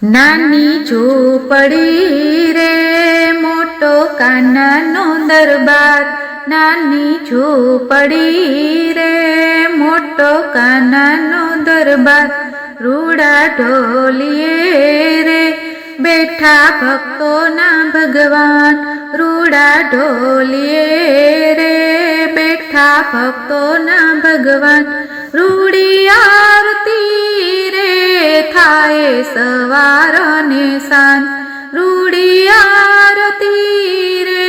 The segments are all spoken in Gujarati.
નાની ઝૂંપડી રે મોટો કાનાનો દરબાર, નાની ઝૂંપડી રે મોટો કાનાનો દરબાર, રૂડા ઢોલિયે રે બેઠા ભક્તોના ભગવાન, રૂડા ઢોલિયે રે બેઠા ભક્તોના ભગવાન, રૂડી આરતી રે થાય સવાર ને સાંજ, રૂડી આરતી રે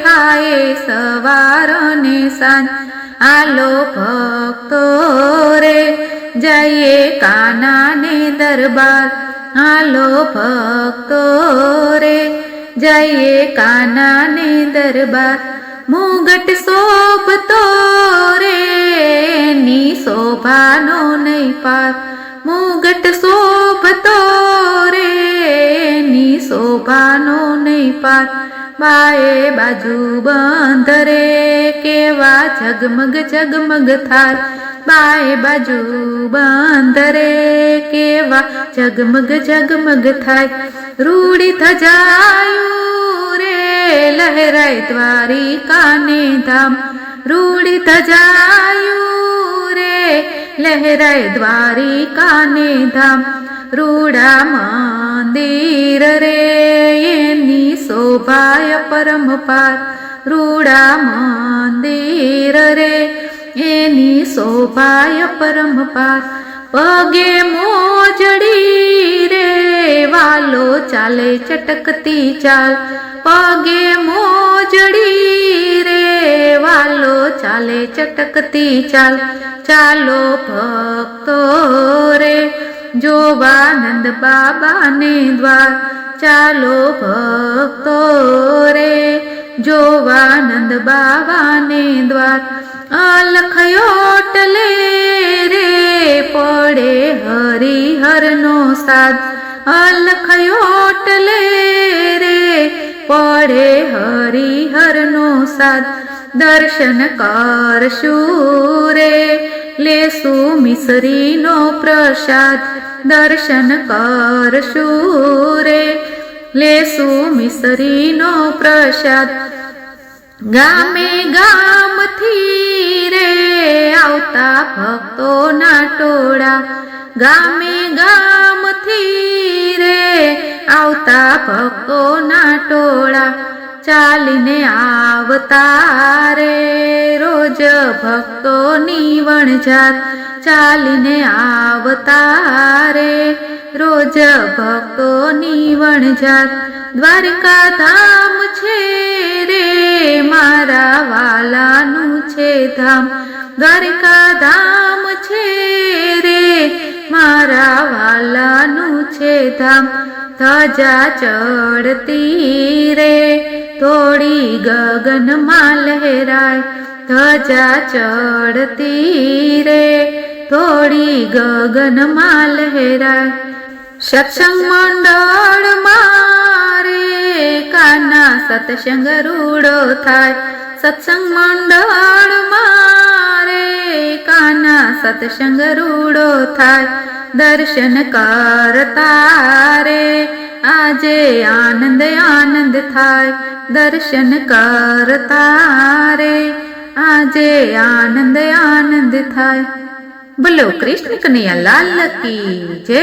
થાય સવાર ને સાંજ, આલો ભક્તો રે જઈએ કાનાને દરબાર, આલો ભક્તો રે જઈએ કાનાને દરબાર, મુગટ શોભતો રે ની શોભાનો નહીં પાર, મુગટ શોભતો રે ની શોભાનો નહીં પાર, બાએ બાજુ બંધ રે કેવા ઝગમગ ઝગમગ થાય, બાએ બાજુ બંધ રે કેવા ઝગમગ ઝગમગ થાય, રૂડી ધજાયું રે લહેરાય દ્વારિકાને ધામ, રૂડી ધજાયું રે લહેરાય દ્વારિકાને ધામ, રૂડા મંદિર રે એની શોભાય પરમપાર, રૂડા મંદિર રે એની શોભાય પરમપાર, પગે મોજડી રે વાલો ચાલે ચટકતી ચાલ, પગે મોજડી રે વાલો ચાલે ચટકતી ચાલ, ચાલો ભક્તો રે જોવા નંદ બાબાને દ્વાર, ચાલો ભક્તો રે જોવા નંદ બાબાને દ્વાર, અલખયોટલે રે પડે હરિહરનો સાદ, અલખયોટલે રે પડે હરિહરનો સાદ, દર્શન કરશું રે લેશું મિસરીનો પ્રસાદ, દર્શન કરશું રે લેશું મિસરીનો પ્રસાદ, ગામે ગામથી રે આવતા ભક્તોના ટોળા, ગામે ગામથી રે આવતા ભક્તોના ટોળા, ચાલીને આવતા રે રોજ ભક્તોની વણઝાર, ચાલીને આવતા રે રોજ ભક્તોની વણઝાર, દ્વારકા ધામ છે રે મારા વાલાનું છે ધામ, દ્વારકા ધામ છે રે મારા વાલાનું છે ધામ, ધજા ચડતી રે થોડી ગગનમાં લહેરાય, ધજા ચડતી રે થોડી ગગનમાં લહેરાય, સત્સંગ મંડળમાં રે કાના સત્સંગ રૂડો થાય, સત્સંગ મંડળમાં રે કાના સત્સંગ રૂડો થાય, દર્શન કરતા રે આજે આનંદ આનંદ થાય, દર્શન કરતા રે આજે આનંદ આનંદ થાય, બોલો કૃષ્ણ કનૈયા લાલ કી જય।